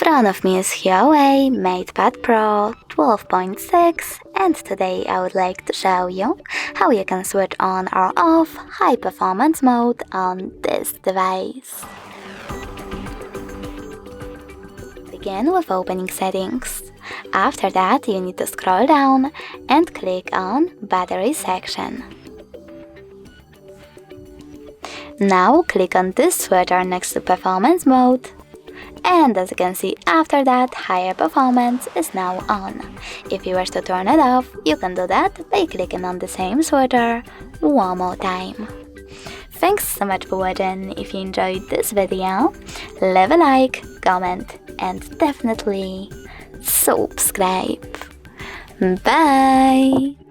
front of me is HUAWEI MatePad Pro 12.6, and today I would like to show you how you can switch on or off high performance mode on this device. Begin with opening settings. After that, you need to scroll down and click on battery section. Now click on this switcher next to performance mode. And as you can see, after that, higher performance is now on. If you wish to turn it off, you can do that by clicking on the same switcher one more time. Thanks so much for watching. If you enjoyed this video, leave a like, comment, and definitely subscribe. Bye!